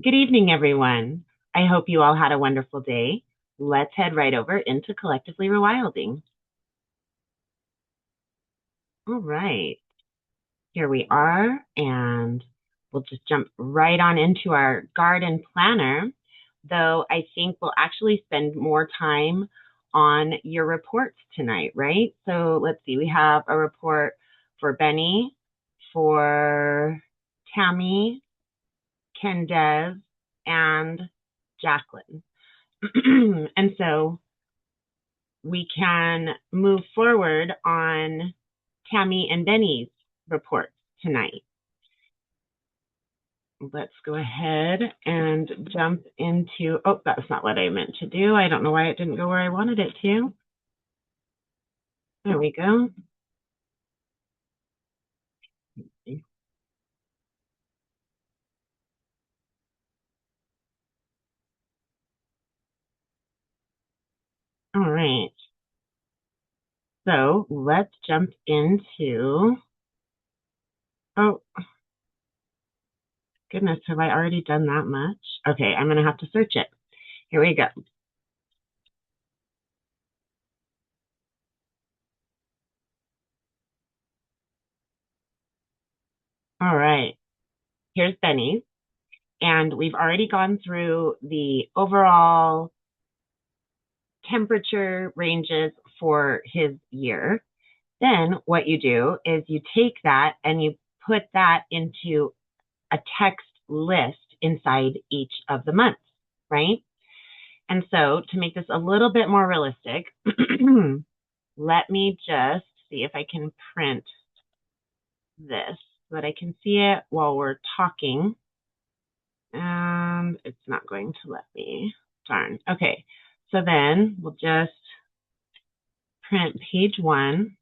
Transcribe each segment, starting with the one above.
Good evening, everyone. I hope you all had a wonderful day. Let's head right over into Collectively Rewilding. All right, here we are, and we'll just jump right on into our garden planner, though I think we'll actually spend more time on your reports tonight, right? So let's see, we have a report for Benny, for Tammy, Kendez, and Jacqueline. And so we can move forward on Tammy and Benny's reports tonight. Let's go ahead and jump into, oh, that's not what I meant to do. I don't know why it didn't go where I wanted it to. There we go. All right. So let's jump into, oh, goodness, have I already done that much? Okay, I'm going to have to search it. Here we go. All right, here's Benny's. And we've already gone through the overall temperature ranges for his year. Then what you do is you take that and you put that into a text list inside each of the months, right? And so to make this a little bit more realistic, let me just see if I can print this so that I can see it while we're talking. And it's not going to let me. Darn. Okay. So then we'll just print page 1.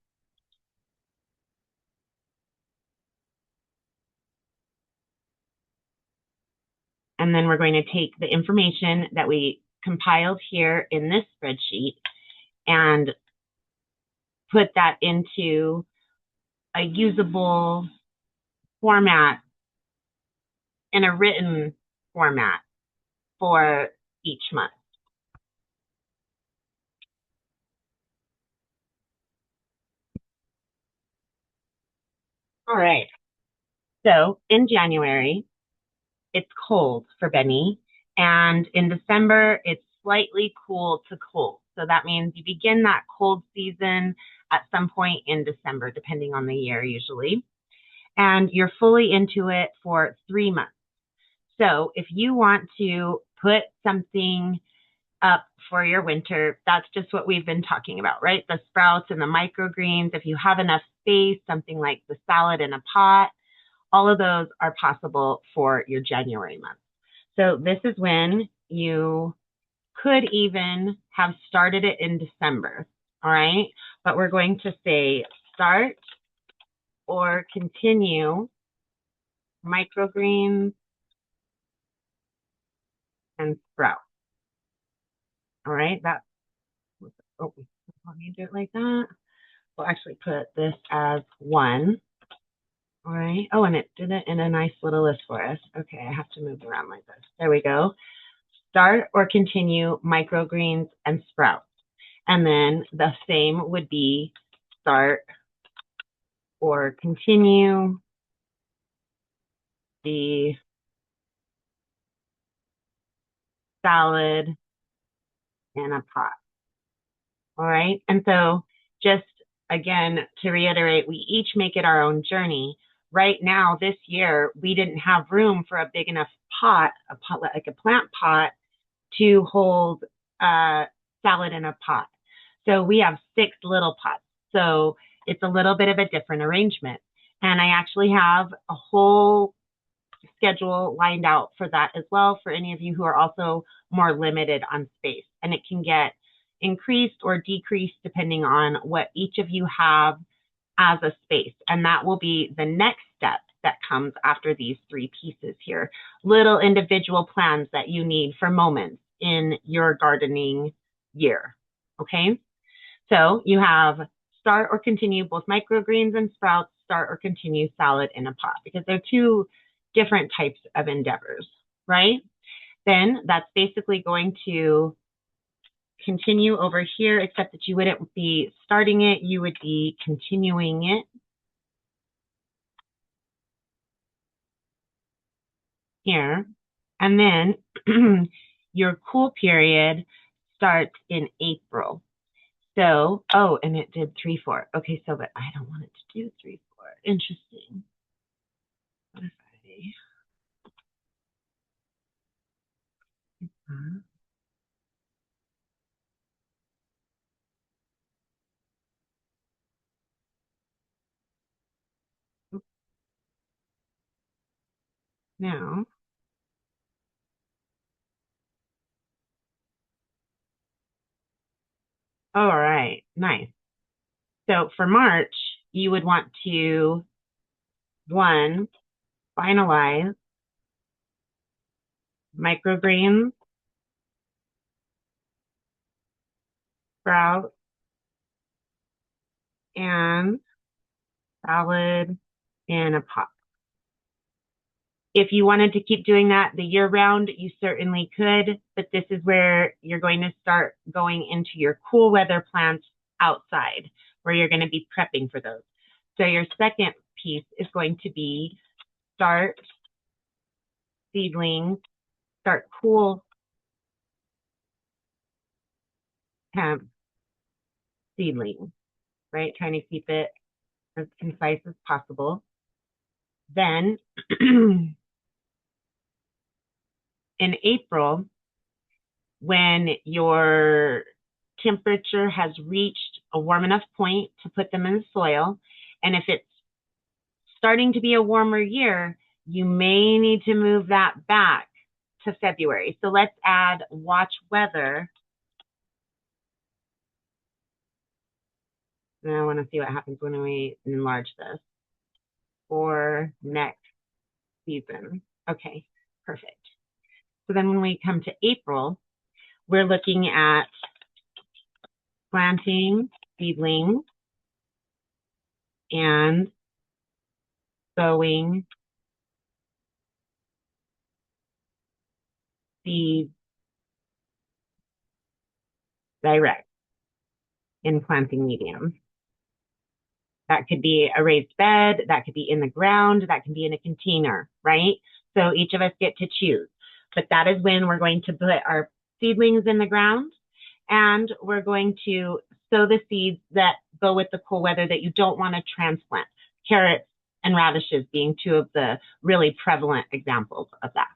And then we're going to take the information that we compiled here in this spreadsheet and put that into a usable format in a written format for each month. All right. So in January, it's cold for Benny. And in December, it's slightly cool to cold. So that means you begin that cold season at some point in December, depending on the year usually. And you're fully into it for 3 months. So if you want to put something up for your winter, that's just what we've been talking about, right? The sprouts and the microgreens. If you have enough space, something like the salad in a pot, all of those are possible for your January month. So this is when you could even have started it in December, all right? But we're going to say start or continue microgreens and sprout. All right, that's, oh, let me do it like that. We'll actually put this as 1. All right. Oh, and it did it in a nice little list for us. Okay, I have to move around like this. There we go. Start or continue microgreens and sprouts. And then the same would be start or continue the salad in a pot. All right. And so just again, to reiterate, we each make it our own journey. Right now, this year, we didn't have room for a big enough pot, like a plant pot, to hold salad in a pot. So we have 6 little pots. So it's a little bit of a different arrangement. And I actually have a whole schedule lined out for that as well for any of you who are also more limited on space. And it can get increased or decreased depending on what each of you have as a space. And that will be the next step that comes after these 3 pieces here. Little individual plans that you need for moments in your gardening year. Okay, so you have start or continue both microgreens and sprouts, start or continue salad in a pot, because they're 2 different types of endeavors, right? then that's basically going to continue over here, except that you wouldn't be starting it, you would be continuing it here. And then your cool period starts in April. So, oh, and it did 3-4. Okay, so, but I don't want it to do 3-4. Interesting. What if now, all right, nice. So for March, you would want to, one, finalize microgreens, sprouts, and salad in a pot. If you wanted to keep doing that the year round, you certainly could, but this is where you're going to start going into your cool weather plants outside, where you're going to be prepping for those. So your second piece is going to be start seedlings, start cool temp seedlings, right? Trying to keep it as concise as possible. Then in April, when your temperature has reached a warm enough point to put them in the soil, and if it's starting to be a warmer year, you may need to move that back to February. So let's add watch weather. And I want to see what happens when we enlarge this for next season. Okay, perfect. So then when we come to April, we're looking at planting seedlings and sowing seeds direct in planting medium. That could be a raised bed, that could be in the ground, that can be in a container, right? So each of us get to choose. But that is when we're going to put our seedlings in the ground, and we're going to sow the seeds that go with the cool weather that you don't want to transplant. Carrots and radishes being two of the really prevalent examples of that.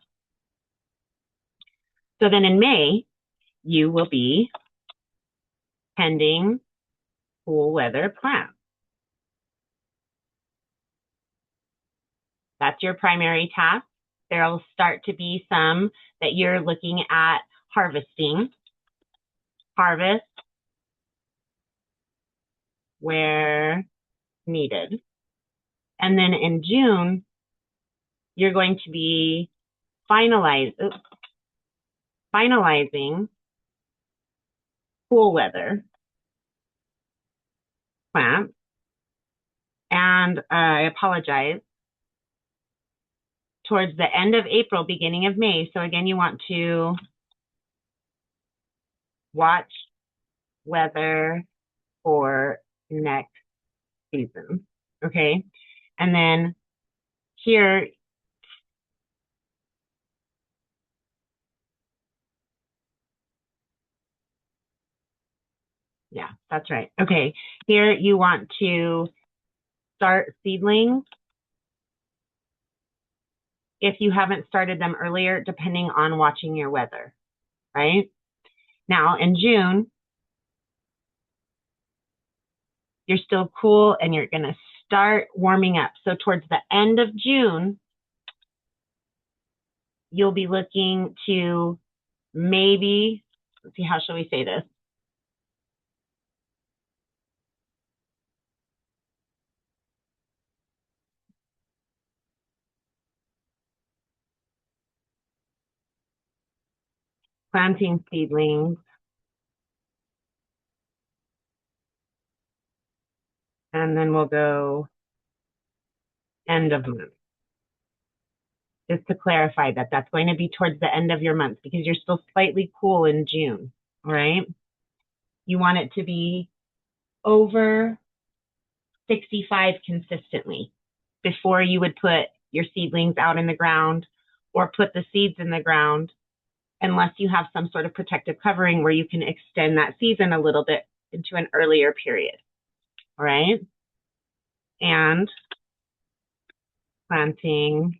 So then in May, you will be tending cool weather plants. That's your primary task. There'll start to be some that you're looking at harvesting. Harvest where needed. And then in June, you're going to be finalizing cool weather plants. And I apologize, towards the end of April, beginning of May. So again, you want to watch weather for next season, okay? And then here, yeah, that's right. Okay, here you want to start seedlings if you haven't started them earlier, depending on watching your weather, right? Now in June, you're still cool and you're gonna start warming up. So towards the end of June, you'll be looking to maybe, let's see, how shall we say this? Planting seedlings. And then we'll go end of month. Just to clarify that that's going to be towards the end of your month because you're still slightly cool in June, all right? You want it to be over 65 consistently before you would put your seedlings out in the ground or put the seeds in the ground, unless you have some sort of protective covering where you can extend that season a little bit into an earlier period. All right. And planting,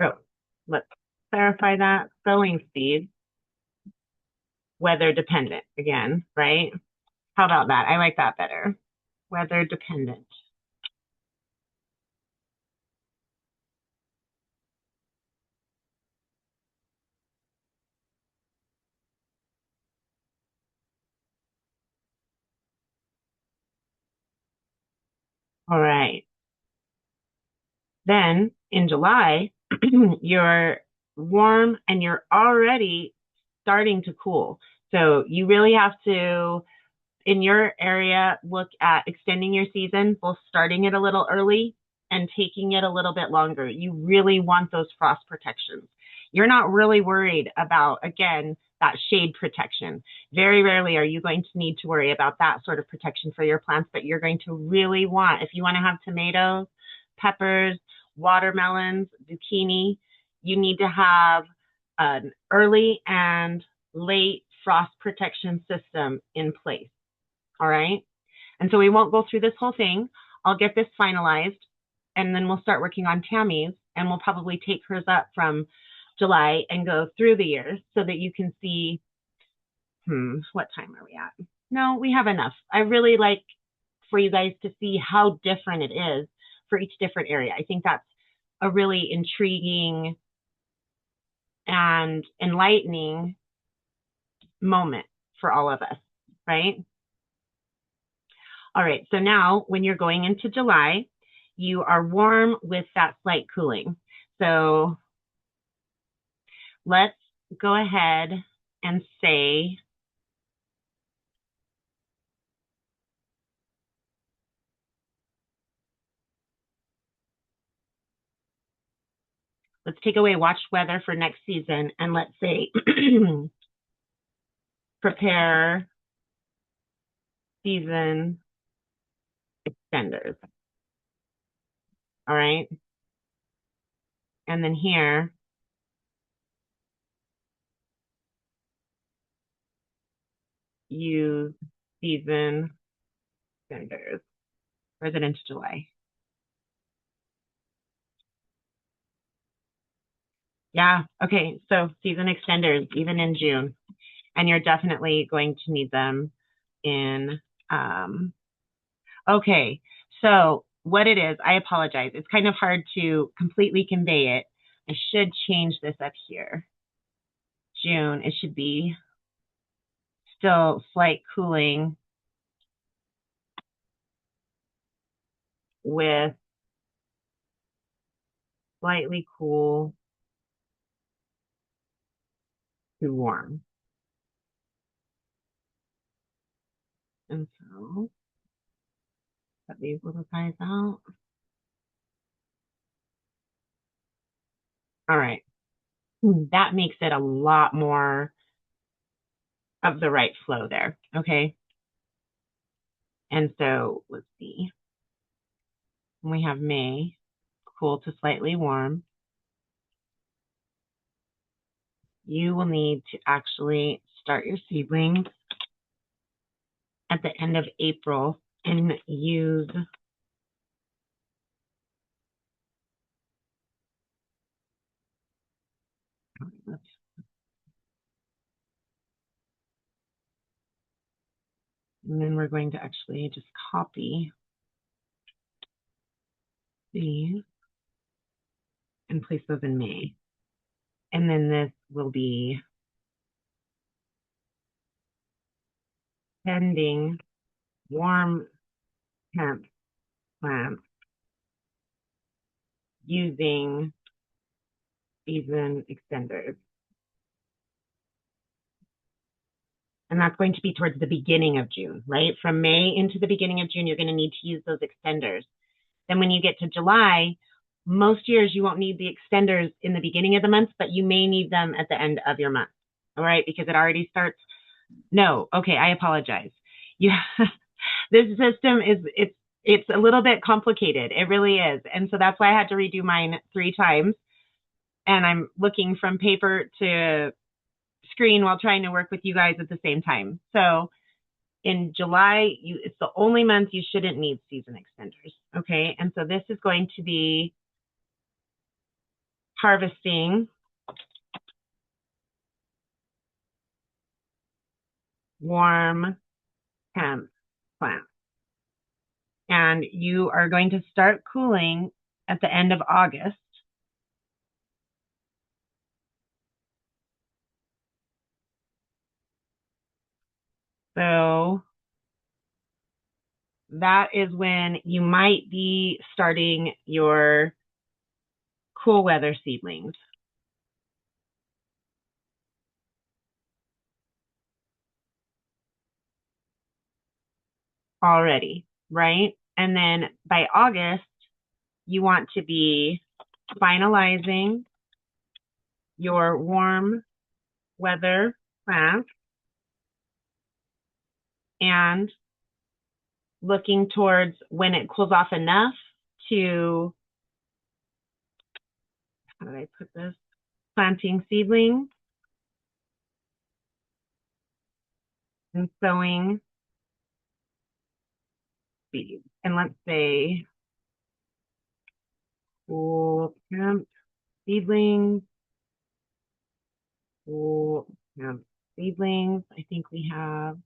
oh, let's clarify that. Sowing seeds, weather dependent again, right? How about that? I like that better. Weather dependent. All right. Then in July, you're warm and you're already starting to cool. So you really have to, in your area, look at extending your season, both starting it a little early and taking it a little bit longer. You really want those frost protections. You're not really worried about, again, that shade protection. Very rarely are you going to need to worry about that sort of protection for your plants, but you're going to really want, if you want to have tomatoes, peppers, watermelons, zucchini, you need to have an early and late frost protection system in place. All right. And so we won't go through this whole thing. I'll get this finalized and then we'll start working on Tammy's and we'll probably take hers up from July and go through the year so that you can see, what time are we at? No, we have enough. I really like for you guys to see how different it is for each different area. I think that's a really intriguing and enlightening moment for all of us, right? All right, so now when you're going into July, you are warm with that slight cooling. So let's go ahead and say let's take away watch weather for next season and let's say prepare season extenders. All right. And then here, use season extenders. Or is it into July? Yeah. Okay. So season extenders, even in June. And you're definitely going to need them in, okay. So what it is, I apologize. It's kind of hard to completely convey it. I should change this up here. June, it should be still slight cooling with slightly cool to warm. And so cut these little guys out. All right. That makes it a lot more of the right flow there. Okay. And so let's see. We have May, cool to slightly warm. You will need to actually start your seedlings at the end of April and use and then we're going to actually just copy these and place those in May. And then this will be pending warm temp plants using season extenders. And that's going to be towards the beginning of June, right? From May into the beginning of June, you're going to need to use those extenders. Then when you get to July, Most years you won't need the extenders in the beginning of the month, but you may need them at the end of your month. All right, because it already starts. No, okay, I apologize. Yeah, this system it's a little bit complicated. It really is. And so that's why I had to redo mine 3 times. And I'm looking from paper to screen while trying to work with you guys at the same time. So in July, it's the only month you shouldn't need season extenders. Okay. And so this is going to be harvesting warm temp plants. And you are going to start cooling at the end of August. So that is when you might be starting your cool weather seedlings. Already, right? And then by August, you want to be finalizing your warm weather plants and looking towards when it cools off enough to, how did I put this? Planting seedlings and sowing seeds. And let's say cool temp seedlings, cool temp seedlings. I think we have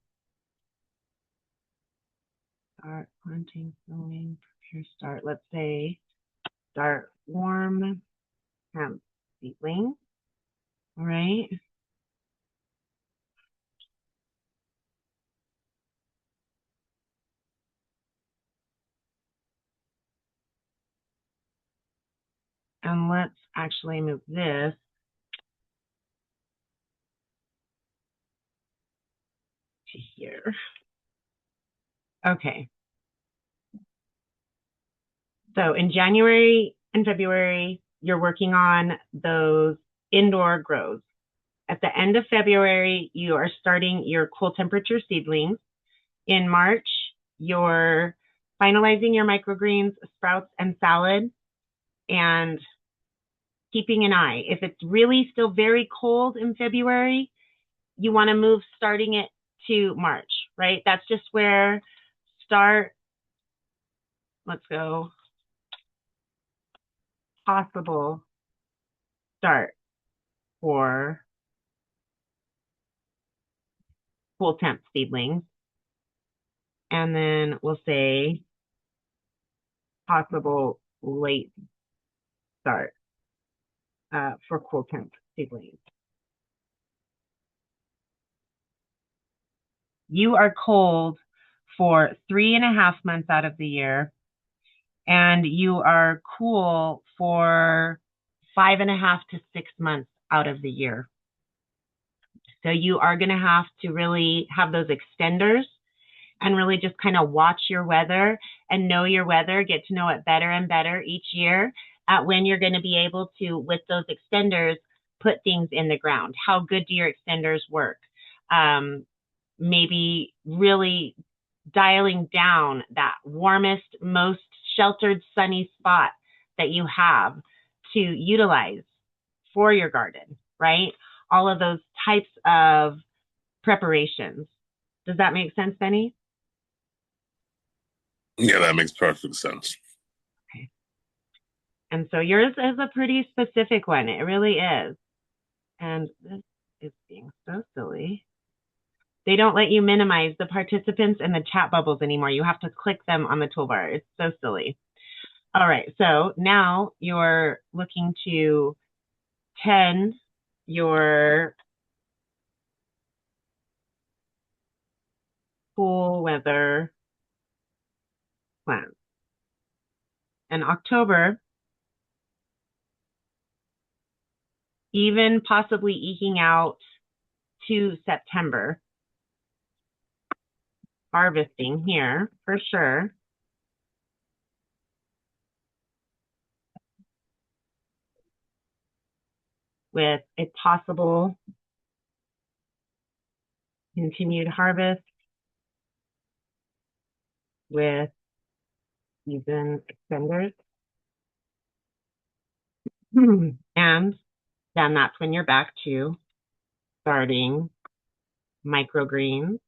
start planting, sowing, prepare, start. Let's say start warm temp seedlings. All right. And let's actually move this to here. Okay. So in January and February, you're working on those indoor grows. At the end of February, you are starting your cool temperature seedlings. In March, you're finalizing your microgreens, sprouts, and salad, and keeping an eye. If it's really still very cold in February, you want to move starting it to March, right? That's just where start, let's go, possible start for cool temp seedlings. And then we'll say possible late start for cool temp seedlings. You are cold for 3.5 months out of the year, and you are cool for 5.5 to 6 months out of the year. So you are going to have to really have those extenders and really just kind of watch your weather and know your weather, get to know it better and better each year at when you're going to be able to, with those extenders, put things in the ground. How good do your extenders work? Maybe really dialing down that warmest, most sheltered, sunny spot that you have to utilize for your garden, right? All of those types of preparations. Does that make sense, Benny? Yeah, that makes perfect sense. Okay. And so yours is a pretty specific one. It really is. And this is being so silly. They don't let you minimize the participants and the chat bubbles anymore. You have to click them on the toolbar. It's so silly. All right. So now you're looking to tend your cool weather plants. In October, even possibly eking out to September, harvesting here for sure. with a possible continued harvest with season extenders. And then that's when you're back to starting microgreens.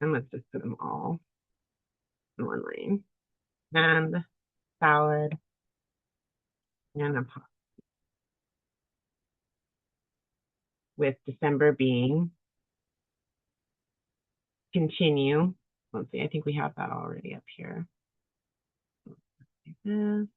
And let's just put them all in one lane. And salad and a pot. With December being continue. Let's see, I think we have that already up here. Like this.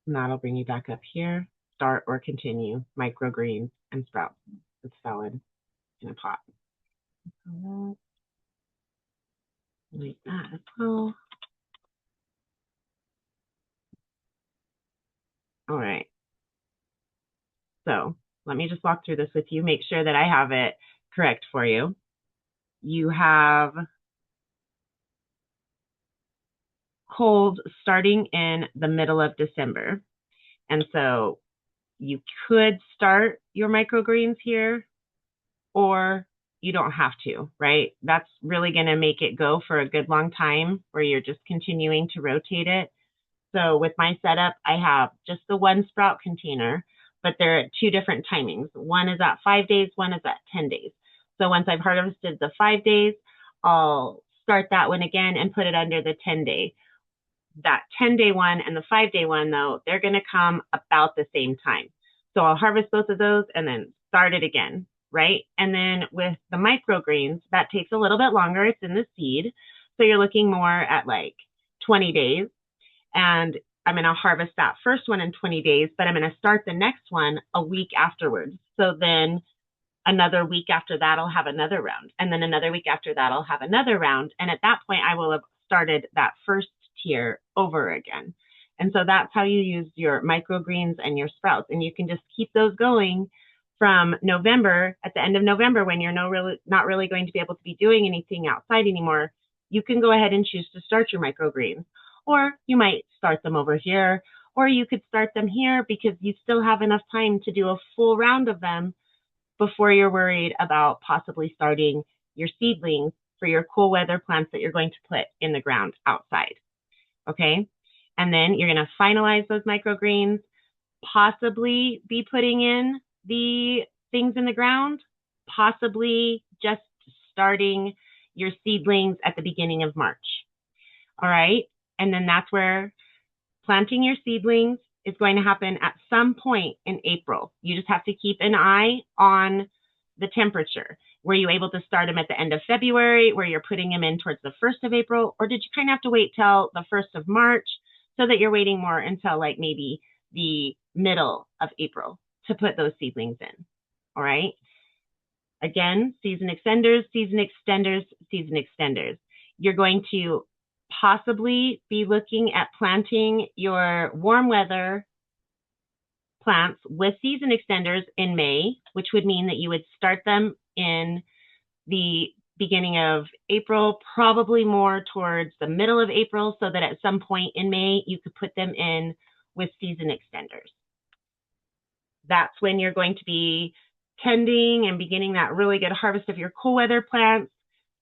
And that'll bring you back up here. Start or continue microgreens and sprouts with salad in a pot. Like that as well. All right. So let me just walk through this with you, make sure that I have it correct for you. You have cold starting in the middle of December. And so you could start your microgreens here, or you don't have to, right? That's really going to make it go for a good long time where you're just continuing to rotate it. So with my setup, I have just the one sprout container, but they're at two different timings. One is at 5 days, one is at 10 days. So once I've harvested the 5 days, I'll start that one again and put it under the 10-day. That 10-day one and the 5-day one, though, they're going to come about the same time. So I'll harvest both of those and then start it again, right? And then with the microgreens, that takes a little bit longer. It's in the seed. So you're looking more at like 20 days. And I'm going to harvest that first one in 20 days, but I'm going to start the next one a week afterwards. So then another week after that, I'll have another round. And then another week after that, I'll have another round. And at that point, I will have started that first tier over again. And so that's how you use your microgreens and your sprouts. And you can just keep those going from November, at the end of November, when you're not really going to be able to be doing anything outside anymore. You can go ahead and choose to start your microgreens. Or you might start them over here, or you could start them here because you still have enough time to do a full round of them before you're worried about possibly starting your seedlings for your cool weather plants that you're going to put in the ground outside. Okay? And then you're going to finalize those microgreens, possibly be putting in the things in the ground, possibly just starting your seedlings at the beginning of March. All right? And then that's where planting your seedlings is going to happen at some point in April. You just have to keep an eye on the temperature. Were you able to start them at the end of February, where you're putting them in towards the 1st of April? Or did you kind of have to wait till the 1st of March so that you're waiting more until like maybe the middle of April to put those seedlings in? All right. Again, season extenders, season extenders, season extenders. You're going to possibly be looking at planting your warm weather plants with season extenders in May, which would mean that you would start them in the beginning of April, probably more towards the middle of April, so that at some point in May, you could put them in with season extenders. That's when you're going to be tending and beginning that really good harvest of your cool weather plants.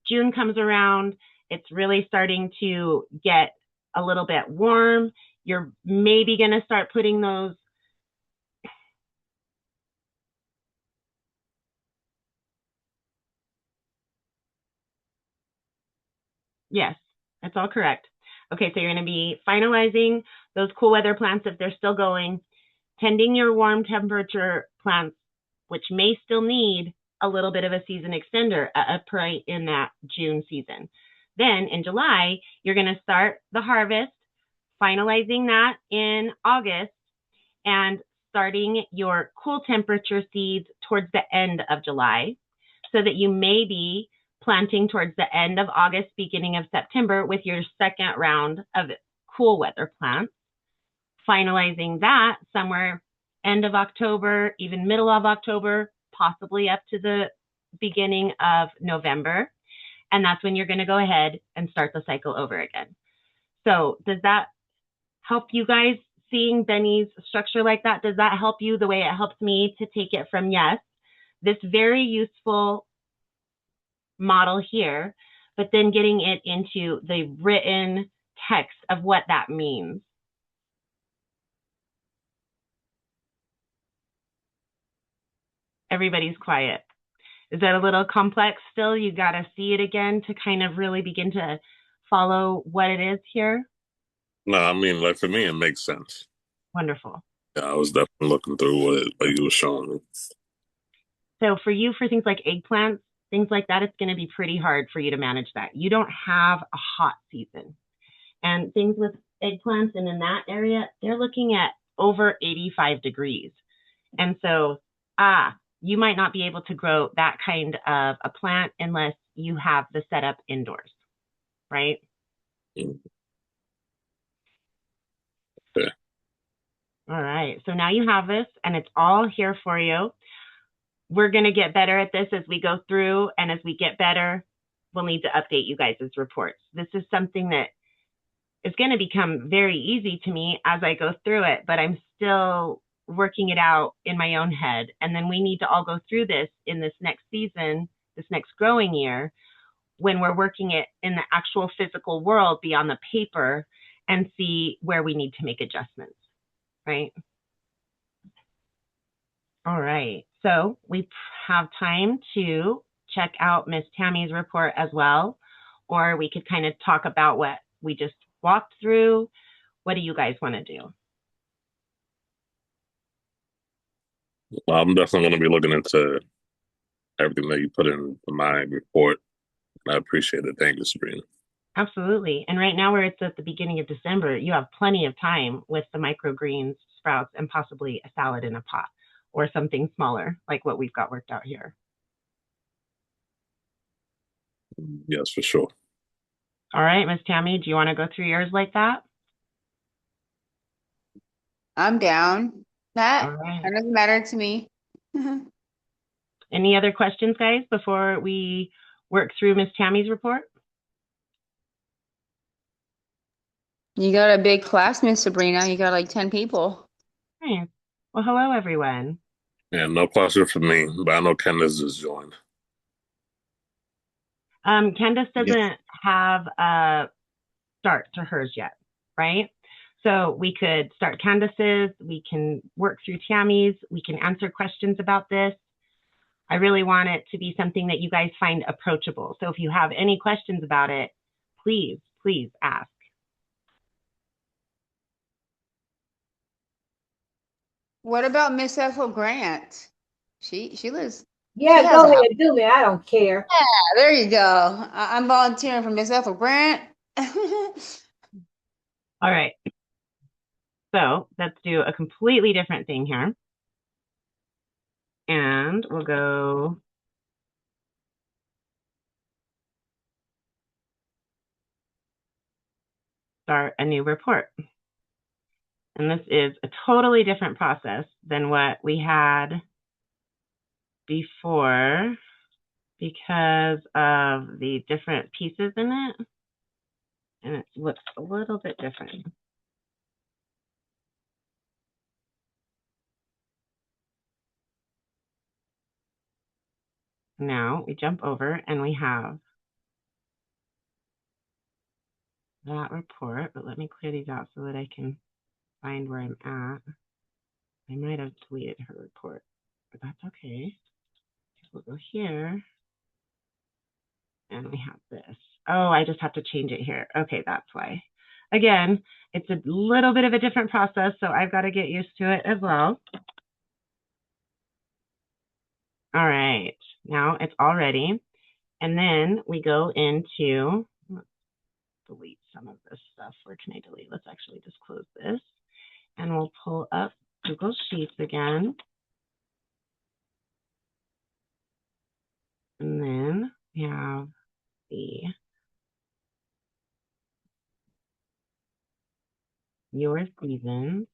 June comes around. It's really starting to get a little bit warm. You're maybe going to start putting those. Yes, that's all correct. Okay, so you're going to be finalizing those cool weather plants if they're still going, tending your warm temperature plants, which may still need a little bit of a season extender up right in that June season. Then in July, you're going to start the harvest, finalizing that in August, and starting your cool temperature seeds towards the end of July, so that you may be planting towards the end of August, beginning of September with your second round of cool weather plants. Finalizing that somewhere end of October, even middle of October, possibly up to the beginning of November. And that's when you're going to go ahead and start the cycle over again. So does that help you guys seeing Benny's structure like that? Does that help you the way it helps me to take it from, yes, this very useful model here, but then getting it into the written text of what that means? Everybody's quiet. Is that a little complex still? You got to see it again to kind of really begin to follow what it is here? No, I mean, like for me, it makes sense. Wonderful. Yeah, I was definitely looking through what you were showing me. So for you, for things like eggplants, things like that, it's going to be pretty hard for you to manage that. You don't have a hot season. And things with eggplants and in that area, they're looking at over 85 degrees. And so, you might not be able to grow that kind of a plant unless you have the setup indoors, right? Okay. All right. So now you have this and it's all here for you. We're going to get better at this as we go through. And as we get better, we'll need to update you guys' reports. This is something that is going to become very easy to me as I go through it, but I'm still working it out in my own head. And then we need to all go through this in this next season, this next growing year, when we're working it in the actual physical world beyond the paper and see where we need to make adjustments, right? All right, so we have time to check out Miss Tammy's report as well, or we could kind of talk about what we just walked through. What do you guys want to do? Well, I'm definitely going to be looking into everything that you put in my report. I appreciate it. Thank you, Sabrina. Absolutely. And right now, where it's at the beginning of December, you have plenty of time with the microgreens, sprouts, and possibly a salad in a pot or something smaller like what we've got worked out here. Yes, for sure. All right, Miss Tammy, do you want to go through yours like that? I'm down. All That right. doesn't matter to me. Any other questions, guys, before we work through Miss Tammy's report? You got a big class, Miss Sabrina. You got like 10 people. Nice. Well, hello, everyone. Yeah, no question for me, but I know Candace just joined. Candace Yeah. doesn't have a start to hers yet, right? So we could start Candace's, we can work through Tammy's, we can answer questions about this. I really want it to be something that you guys find approachable. So if you have any questions about it, please, please ask. What about Miss Ethel Grant? She lives. Yeah, She has go a house. ahead, do me. I don't care. Yeah, there you go. I'm volunteering for Miss Ethel Grant. All right. So let's do a completely different thing here. And we'll go start a new report. And this is a totally different process than what we had before because of the different pieces in it. And it looks a little bit different. Now we jump over and we have that report, but let me clear these out so that I can find where I'm at. I might have deleted her report, but that's okay. We'll go here and we have this. Oh, I just have to change it here. Okay, that's why. Again, it's a little bit of a different process, so I've got to get used to it as well. All right, now it's all ready. And then we go into, let's delete some of this stuff. Where can I delete? Let's actually just close this. And we'll pull up Google Sheets again. And then have your seasons.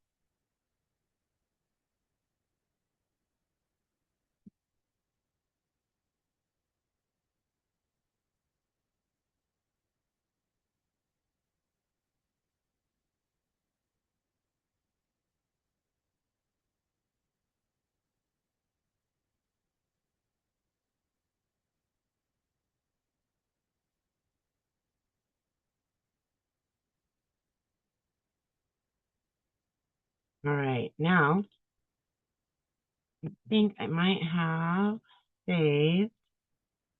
All right, now I think I might have saved.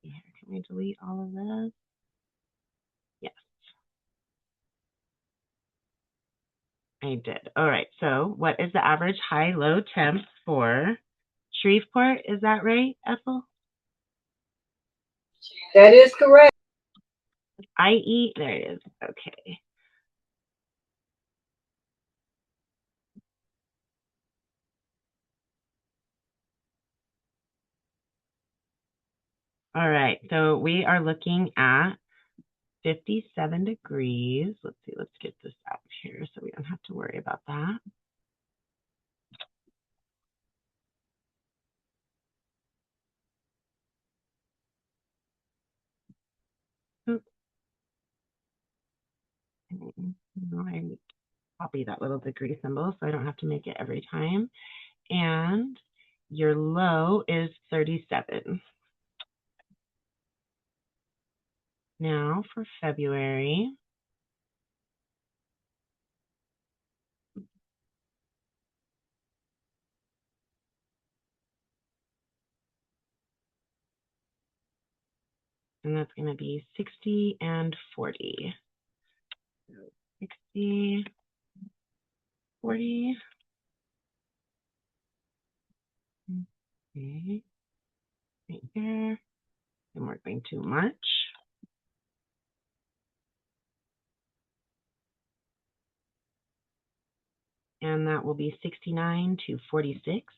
Here, can we delete all of this? Yes, I did. All right, so what is the average high-low temps for Shreveport? Is that right, Ethel? That is correct. IE, there it is. Okay. All right, so we are looking at 57 degrees. Let's see, let's get this out here so we don't have to worry about that. Oops. I copy that little degree symbol so I don't have to make it every time. And your low is 37. Now for February, and that's going to be 60 and 40. 60, 40. Okay, right here. I'm working too much. And that will be 69 to 46.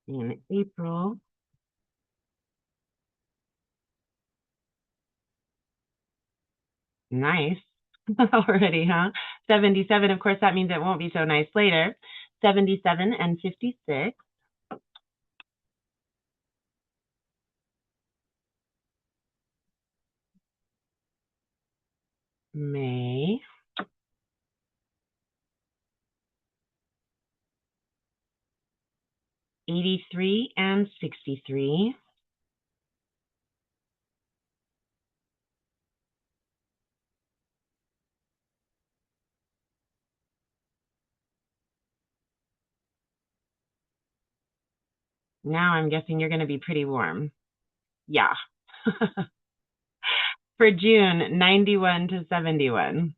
In April, nice already, huh? 77, of course, that means it won't be so nice later. 77 and 56. May. 83 and 63. Now I'm guessing you're going to be pretty warm. Yeah. For June, 91 to 71.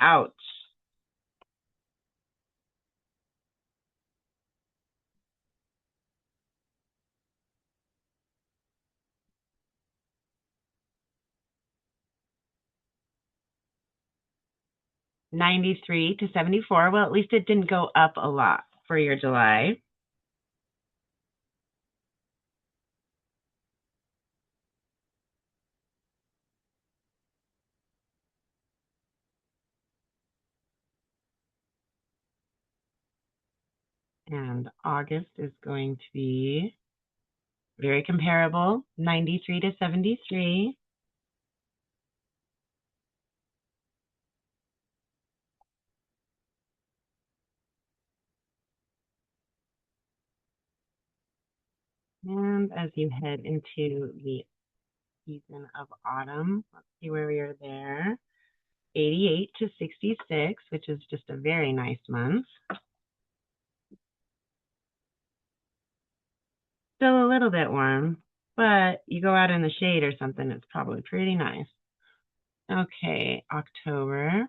Ouch. '93 to 74. Well, at least it didn't go up a lot for your July. And August is going to be very comparable, 93 to 73. And as you head into the season of autumn, let's see where we are there. 88 to 66, which is just a very nice month. Still a little bit warm, but you go out in the shade or something, it's probably pretty nice. Okay, October.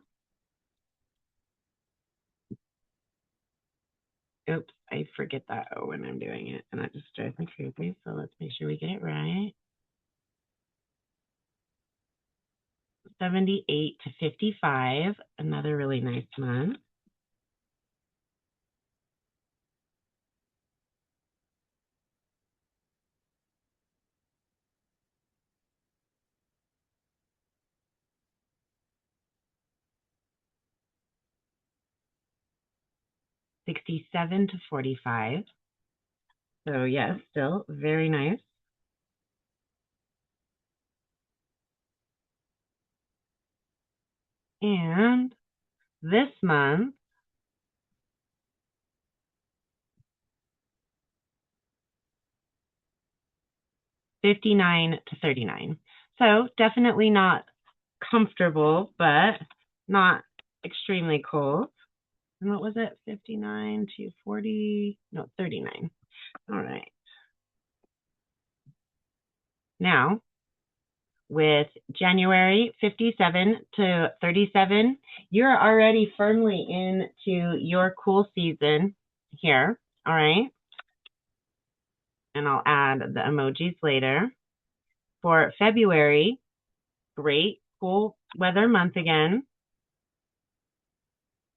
Oops, I forget that O when I'm doing it, and that just drives me crazy. So let's make sure we get it right. 78 to 55, another really nice month. $67 to $45. So yes, still very nice. And this month, $59 to $39. So definitely not comfortable, but not extremely cold. And what was it? 59 to 40, no, 39. All right. Now, with January 57 to 37, you're already firmly into your cool season here. All right. And I'll add the emojis later. For February, great cool weather month again.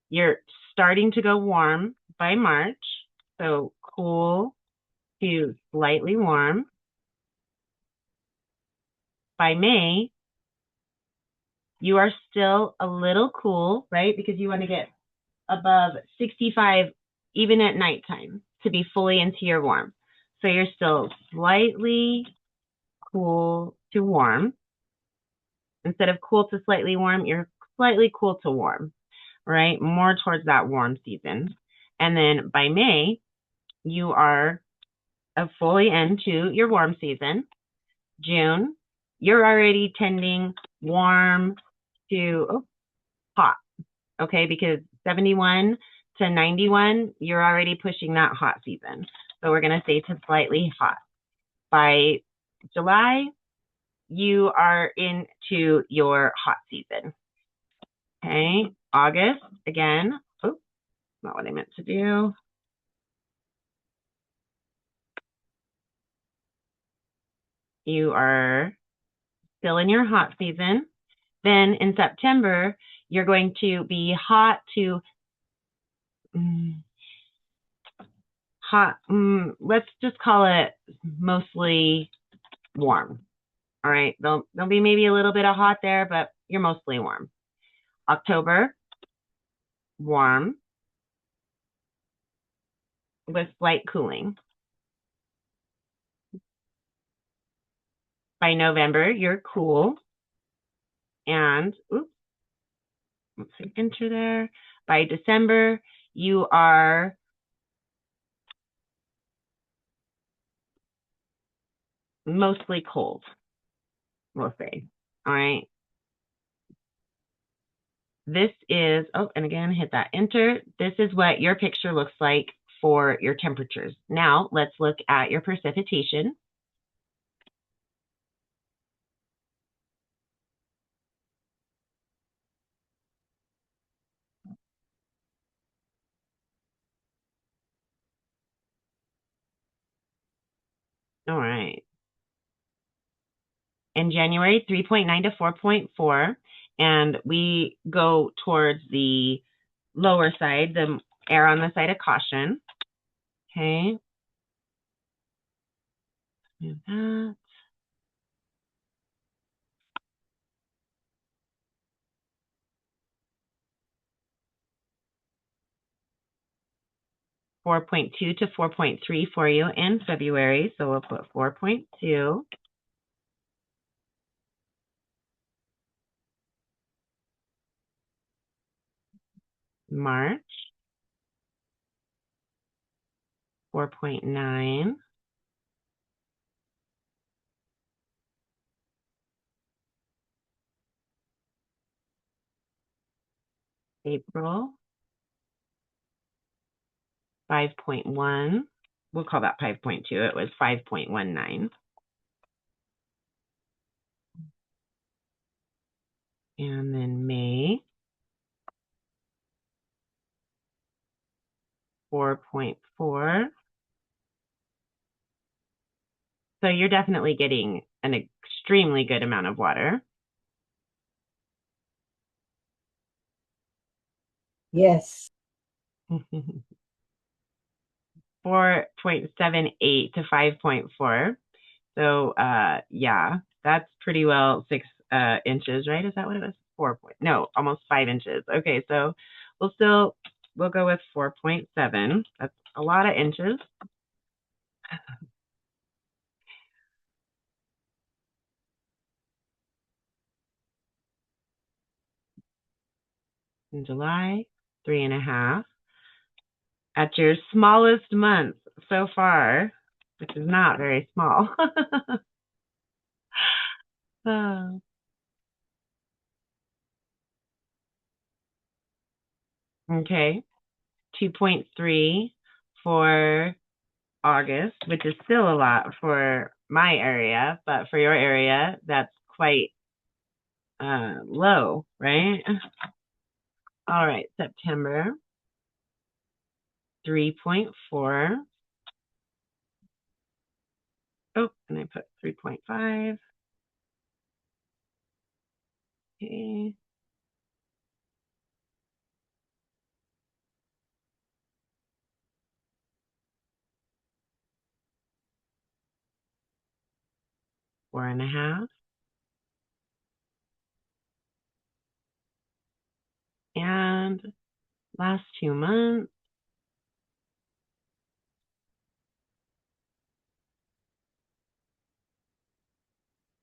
You're starting to go warm by March. So cool to slightly warm. By May, you are still a little cool, right? Because you want to get above 65 even at nighttime to be fully into your warm. So you're still slightly cool to warm. Instead of cool to slightly warm, you're slightly cool to warm, right? More towards that warm season. And then by May, you are fully into your warm season. June, you're already tending warm to hot, okay? Because 71 to 91, you're already pushing that hot season. So we're going to say to slightly hot. By July, you are into your hot season. Okay, August, again, oh, not what I meant to do. You are still in your hot season. Then in September, you're going to be hot to hot. Let's just call it mostly warm. All right, there'll be maybe a little bit of hot there, but you're mostly warm. October, warm with slight cooling. By November, you're cool. And, oops, let's say enter there. By December, you are mostly cold, we'll say. All right. This is, oh, and again, hit that enter. This is what your picture looks like for your temperatures. Now, let's look at your precipitation. All right. In January, 3.9 to 4.4, and we go towards the lower side, the err on the side of caution. Okay. Do that. 4.2 to 4.3 for you in February. So we'll put 4.2. March, 4.9. April, 5.1. We'll call that 5.2. It was 5.19. And then May, 4.4. So you're definitely getting an extremely good amount of water. Yes. 4.78 to 5.4. So yeah, that's pretty well 6 inches, right? Is that what it was? 4 point, no, almost 5 inches. Okay, so we'll go with 4.7. That's a lot of inches. In July, 3.5. At your smallest month so far, which is not very small. Oh. Okay, 2.3 for August, which is still a lot for my area, but for your area, that's quite low, right? All right, September, 3.4. Oh, and I put 3.5. Okay. Four and a half. And last 2 months,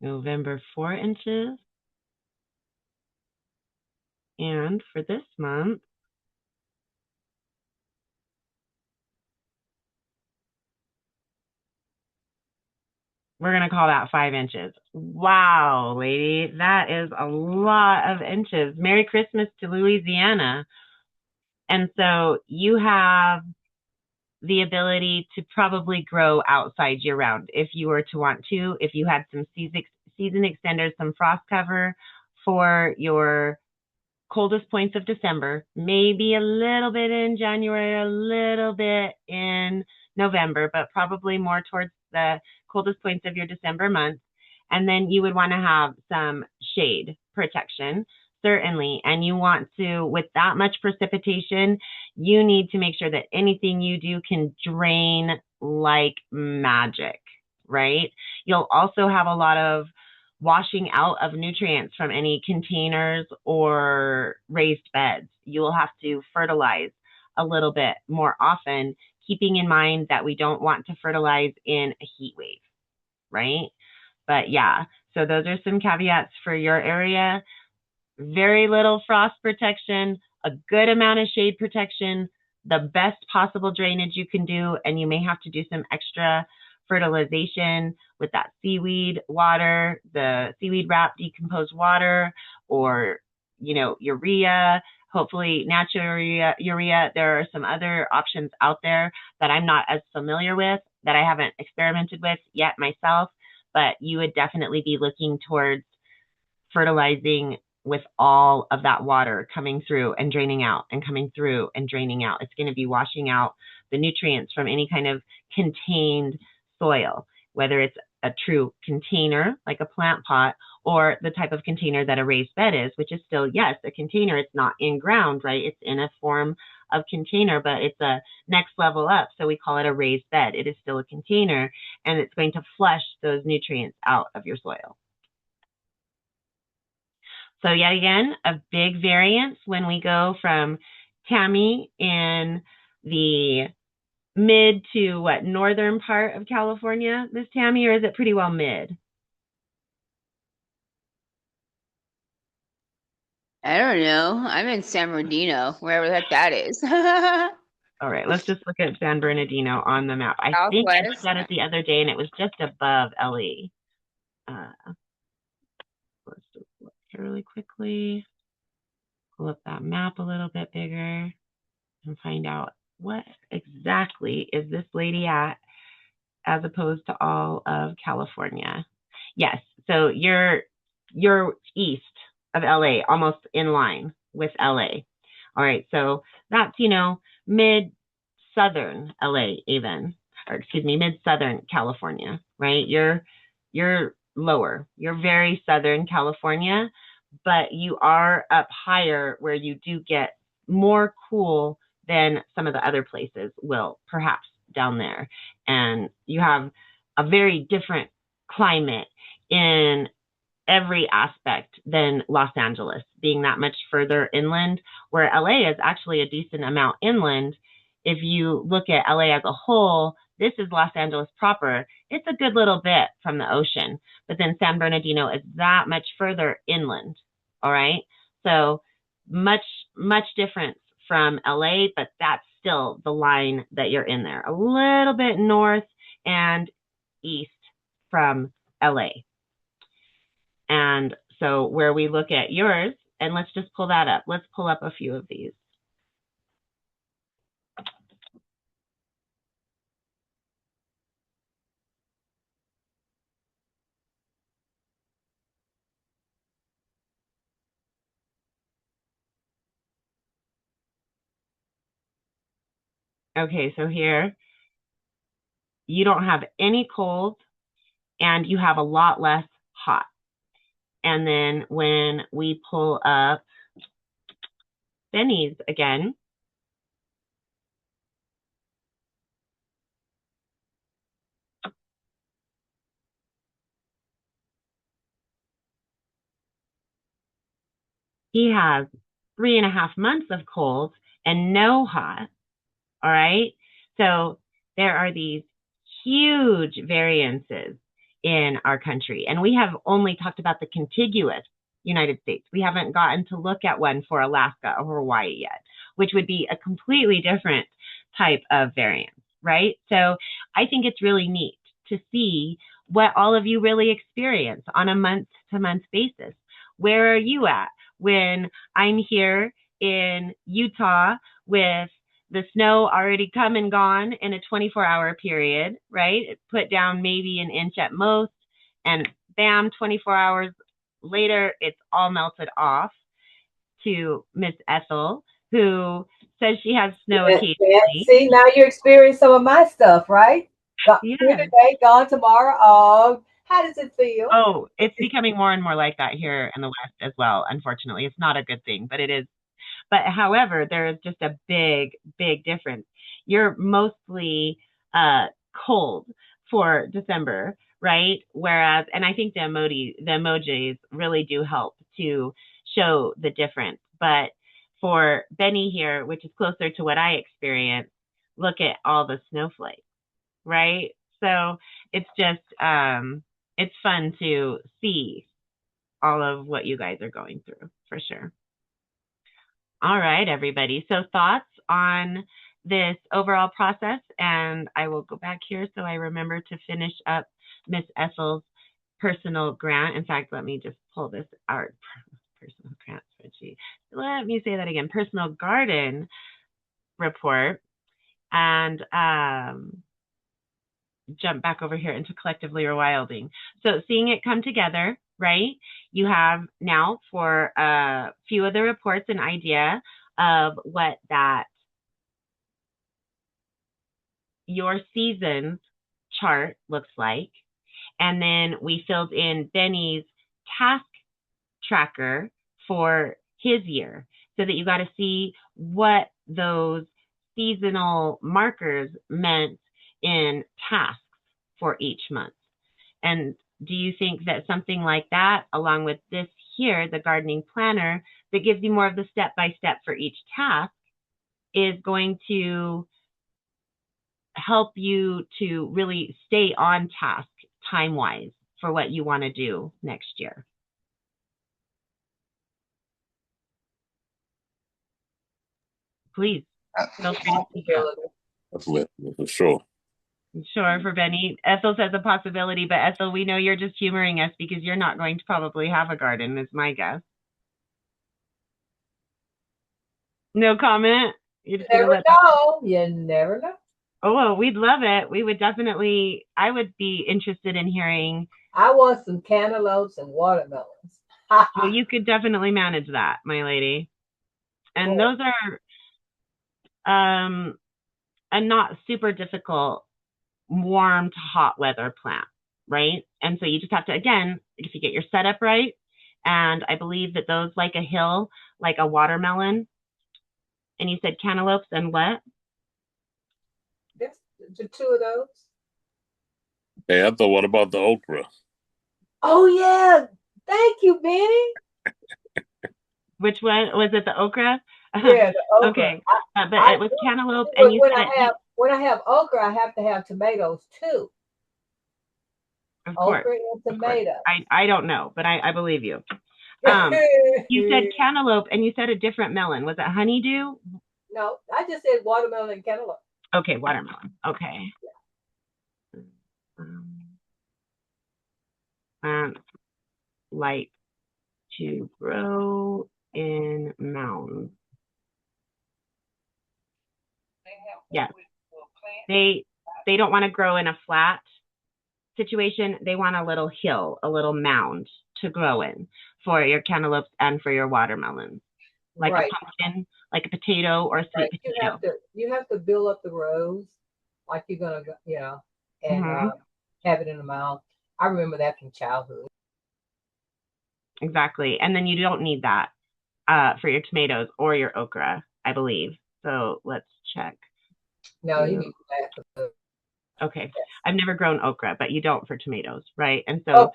November, 4 inches. And for this month, we're going to call that 5 inches. Wow, lady, that is a lot of inches. Merry Christmas to Louisiana. And so you have the ability to probably grow outside year round if you were to want to, if you had some season extenders, some frost cover for your coldest points of December, maybe a little bit in January, a little bit in November, but probably more towards the coldest points of your December month. And then you would want to have some shade protection, certainly. And you want to, with that much precipitation, you need to make sure that anything you do can drain like magic, right? You'll also have a lot of washing out of nutrients from any containers or raised beds. You will have to fertilize a little bit more often, keeping in mind that we don't want to fertilize in a heat wave, right? But yeah, so those are some caveats for your area. Very little frost protection, a good amount of shade protection, the best possible drainage you can do, and you may have to do some extra fertilization with that seaweed water, the seaweed wrap decomposed water, or urea, hopefully natural urea. There are some other options out there that I'm not as familiar with, that I haven't experimented with yet myself, but you would definitely be looking towards fertilizing with all of that water coming through and draining out and coming through and draining out. It's going to be washing out the nutrients from any kind of contained soil, whether it's a true container like a plant pot or the type of container that a raised bed is, which is still, yes, a container. It's not in ground, right? It's in a form of container, but it's a next level up. So we call it a raised bed. It is still a container, and it's going to flush those nutrients out of your soil. So yet again, a big variance when we go from Tammy in the mid to northern part of California, Miss Tammy, or is it pretty well mid? I don't know. I'm in San Bernardino, wherever the heck that is. All right, let's just look at San Bernardino on the map. I think I looked at it the other day and it was just above LE. Let's just look here really quickly. Pull up that map a little bit bigger and find out what exactly is this lady at as opposed to all of California. Yes, so you're east of LA, almost in line with LA. All right, so that's, mid-southern LA even, or excuse me, mid-southern California, right? You're lower. You're very southern California, but you are up higher where you do get more cool than some of the other places will, perhaps down there. And you have a very different climate in every aspect than Los Angeles, being that much further inland, where LA is actually a decent amount inland. If you look at LA as a whole, this is Los Angeles proper. It's a good little bit from the ocean, but then San Bernardino is that much further inland. All right. So much difference from LA, but that's still the line that you're in there. A little bit north and east from LA. And so where we look at yours, and let's just pull that up. Let's pull up a few of these. Okay, so here you don't have any cold and you have a lot less hot. And then when we pull up Benny's again, he has 3.5 months of cold and no hot. All right. So there are these huge variances in our country. And we have only talked about the contiguous United States. We haven't gotten to look at one for Alaska or Hawaii yet, which would be a completely different type of variance, right? So I think it's really neat to see what all of you really experience on a month-to-month basis. Where are you at when I'm here in Utah with the snow already come and gone in a 24-hour period, right? It put down maybe an inch at most, and bam, 24 hours later, it's all melted off, to Miss Ethel, who says she has snow occasionally. See, now you're experiencing some of my stuff, right? Here today, gone tomorrow. Oh, how does it feel? Oh, it's becoming more and more like that here in the West as well. Unfortunately, it's not a good thing, but it is. But however, there is just a big difference. You're mostly cold for December, right? Whereas, and I think the emojis really do help to show the difference. But for Benny here, which is closer to what I experienced, look at all the snowflakes, right? So it's just, it's fun to see all of what you guys are going through, for sure. All right, everybody. So thoughts on this overall process, and I will go back here so I remember to finish up Miss Ethel's personal grant. In fact, let me just pull this out. Personal grant spreadsheet. Let me say that again. Personal garden report, and jump back over here into collectively rewilding. So seeing it come together, right? You have now for a few of the reports an idea of what that your seasons chart looks like. And then we filled in Benny's task tracker for his year so that you got to see what those seasonal markers meant in tasks for each month. And do you think that something like that, along with this here, the gardening planner, that gives you more of the step-by-step for each task, is going to help you to really stay on task time-wise for what you want to do next year? Please, feel free to speak up. Definitely, for sure. Sure, for Benny. Ethel says a possibility, but Ethel, we know you're just humoring us because you're not going to probably have a garden, is my guess. No comment? You never know. You never know. Oh, well, we'd love it. We would definitely, I would be interested in hearing. I want some cantaloupes and watermelons. Well, you could definitely manage that, my lady. And those are a not super difficult warm to hot weather plant, right? And so you just have to, again, if you get your setup right, and I believe that those like a hill, like a watermelon, and you said cantaloupes and what? That's the two of those. Hey, I thought, what about the okra? Oh yeah. Thank you, Benny. Which one was it? The okra? Yeah, the okra. Okay, but I it was cantaloupe, but and you said when I have okra, I have to have tomatoes too. of course, Okra and of course. tomato. I don't know, but I believe you. You said cantaloupe, and you said a different melon. Was it honeydew? No, I just said watermelon and cantaloupe. Okay, watermelon. Okay. Plants like to grow in mounds. Yes. They don't want to grow in a flat situation. They want a little hill, a little mound to grow in for your cantaloupes and for your watermelons. Like a pumpkin, like a potato or a sweet potato. You have to build up the rows like you're gonna, and have it in the mouth. I remember that from childhood. Exactly, and then you don't need that for your tomatoes or your okra, I believe. So let's check. No, you need that. Okay, I've never grown okra, but you don't for tomatoes, right? And so of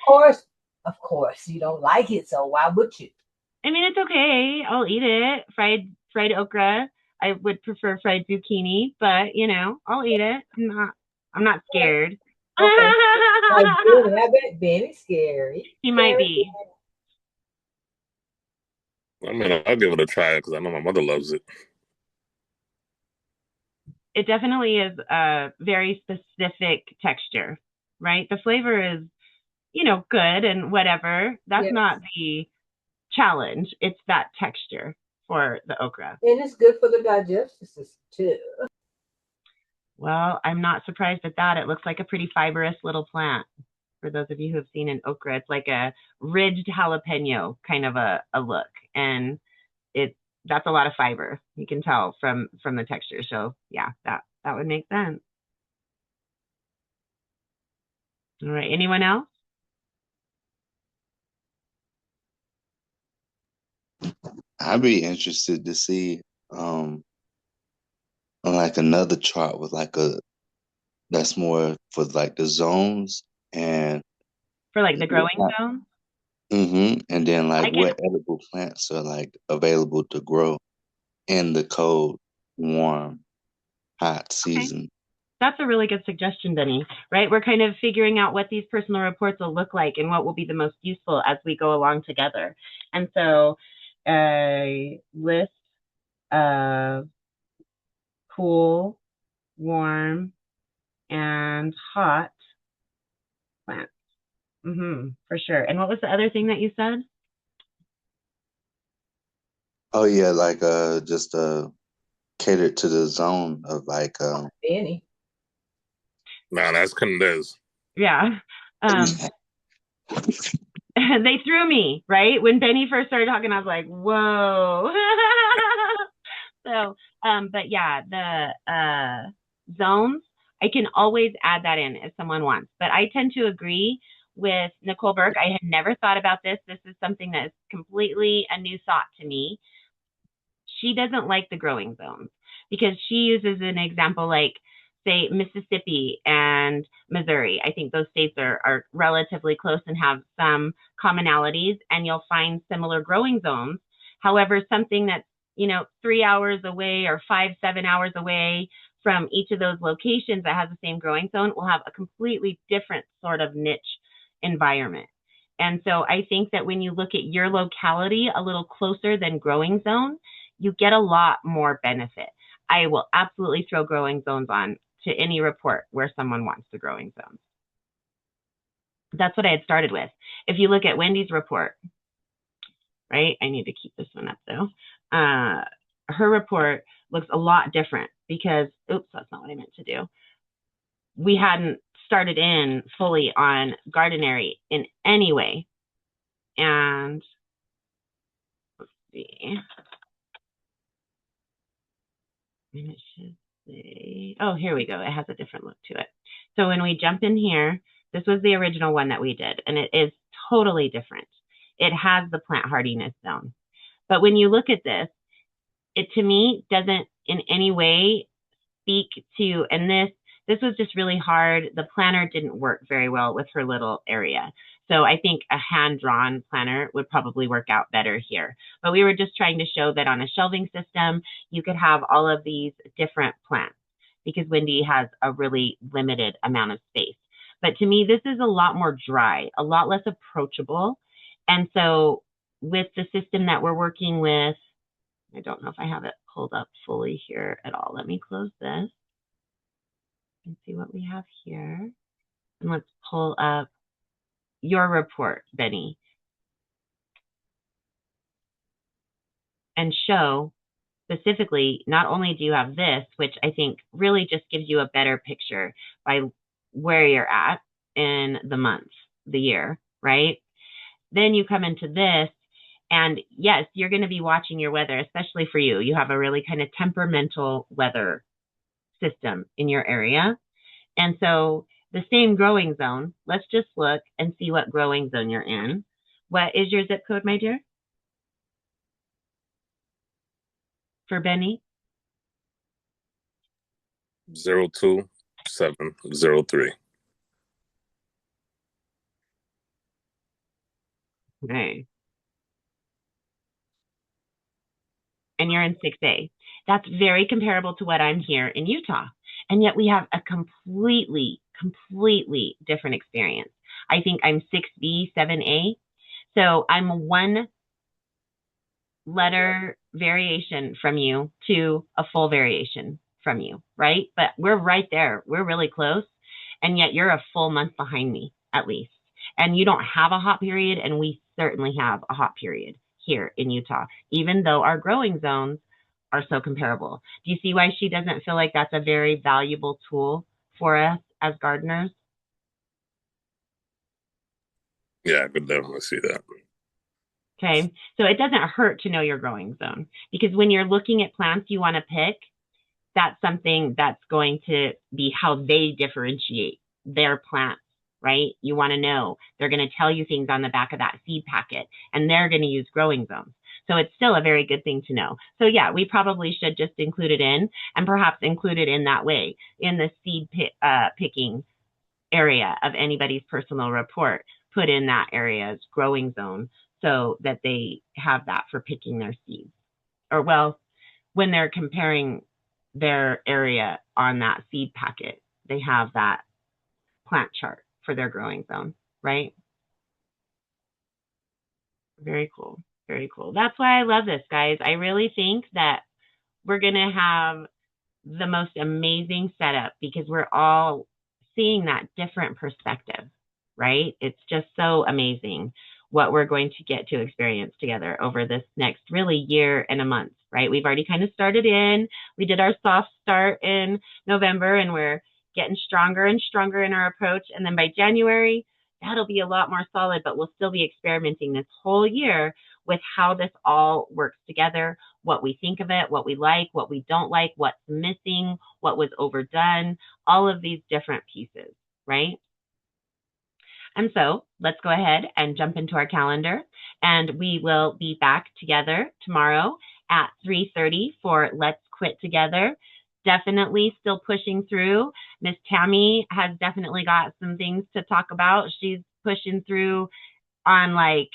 course, you don't like it, so why would you? I mean, it's okay. I'll eat it. Fried okra. I would prefer fried zucchini, but I'll eat it. I'm not scared. Okay. I bet Benny's scary. He might be. I mean, I'll give it a try because I know my mother loves it. It definitely is a very specific texture, right? The flavor is, good and whatever. That's not the challenge. It's that texture for the okra. And it's good for the digestive system too. Well, I'm not surprised at that. It looks like a pretty fibrous little plant. For those of you who have seen an okra, it's like a ridged jalapeno kind of a look. And that's a lot of fiber. You can tell from the texture. So yeah, that would make sense. All right. Anyone else? I'd be interested to see like another chart with that's more for like the zones and For like the growing zone? And then like what edible plants are like available to grow in the cold, warm, hot season. Okay. That's a really good suggestion, Benny, right? We're kind of figuring out what these personal reports will look like and what will be the most useful as we go along together. And so a list of cool, warm, and hot plants. For sure. And what was the other thing that you said? Oh yeah, like just catered to the zone of like Benny. Nah, that's Candiz. Yeah. They threw me, right? When Benny first started talking, I was like, whoa. So, but yeah, the zones, I can always add that in if someone wants. But I tend to agree with Nicole Burke. I had never thought about this. This is something that is completely a new thought to me. She doesn't like the growing zones because she uses an example like, say, Mississippi and Missouri. I think those states are relatively close and have some commonalities, and you'll find similar growing zones. However, something that's 3 hours away or 5-7 hours away from each of those locations that has the same growing zone will have a completely different sort of niche environment. And so I think that when you look at your locality a little closer than growing zone, you get a lot more benefit. I will absolutely throw growing zones on to any report where someone wants the growing zones. That's what I had started with. If you look at Wendy's report, right? I need to keep this one up though. Her report looks a lot different because, oops, that's not what I meant to do. We hadn't started in fully on Gardenary in any way. And let's see. And it should say, oh, here we go. It has a different look to it. So when we jump in here, this was the original one that we did, and it is totally different. It has the plant hardiness zone. But when you look at this, it to me doesn't in any way speak to, and this was just really hard. The planner didn't work very well with her little area. So I think a hand-drawn planner would probably work out better here. But we were just trying to show that on a shelving system, you could have all of these different plants because Wendy has a really limited amount of space. But to me, this is a lot more dry, a lot less approachable. And so with the system that we're working with, I don't know if I have it pulled up fully here at all. Let me close this and see what we have here. And let's pull up your report, Benny, and show specifically, not only do you have this, which I think really just gives you a better picture by where you're at in the month, the year, right? Then you come into this, and yes, you're going to be watching your weather, especially for you. You have a really kind of temperamental weather system in your area. And so the same growing zone, let's just look and see what growing zone you're in. What is your zip code, my dear? For Benny? 02703. Okay. And you're in 6A. That's very comparable to what I'm here in Utah. And yet we have a completely different experience. I think I'm 6B, 7A. So I'm one letter variation from you to a full variation from you, right? But we're right there. We're really close. And yet you're a full month behind me, at least. And you don't have a hot period, and we certainly have a hot period here in Utah, even though our growing zones are so comparable. Do you see why she doesn't feel like that's a very valuable tool for us as gardeners? Yeah, I could definitely see that. Okay, so it doesn't hurt to know your growing zone, because when you're looking at plants you want to pick, that's something that's going to be how they differentiate their plants, right? You want to know. They're going to tell you things on the back of that seed packet, and they're going to use growing zones. So it's still a very good thing to know. So yeah, we probably should just include it in, and perhaps include it in that way in the seed picking area of anybody's personal report. Put in that area's growing zone so that they have that for picking their seeds. Or well, when they're comparing their area on that seed packet, they have that plant chart for their growing zone, right? Very cool. Very cool. That's why I love this, guys. I really think that we're going to have the most amazing setup because we're all seeing that different perspective, right? It's just so amazing what we're going to get to experience together over this next really year and a month, right? We've already kind of started in. We did our soft start in November, and we're getting stronger and stronger in our approach. And then by January, that'll be a lot more solid, but we'll still be experimenting this whole year with how this all works together, what we think of it, what we like, what we don't like, what's missing, what was overdone, all of these different pieces, right? And so let's go ahead and jump into our calendar, and we will be back together tomorrow at 3:30 for Let's Quit Together. Definitely still pushing through. Miss Tammy has definitely got some things to talk about. She's pushing through on like,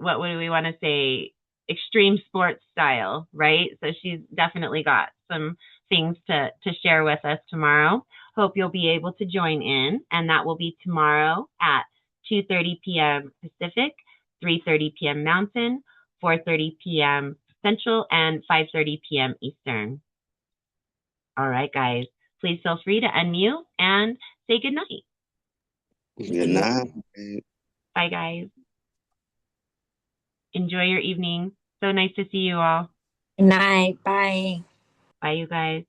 what would we want to say, extreme sports style, right? So she's definitely got some things to share with us tomorrow. Hope you'll be able to join in, and that will be tomorrow at 2:30 p.m. Pacific, 3:30 p.m. Mountain, 4:30 p.m. Central, and 5:30 p.m. Eastern. All right, guys, please feel free to unmute and say good night. Good night. Bye, guys. Enjoy your evening. So nice to see you all. Good night. Bye. Bye, you guys.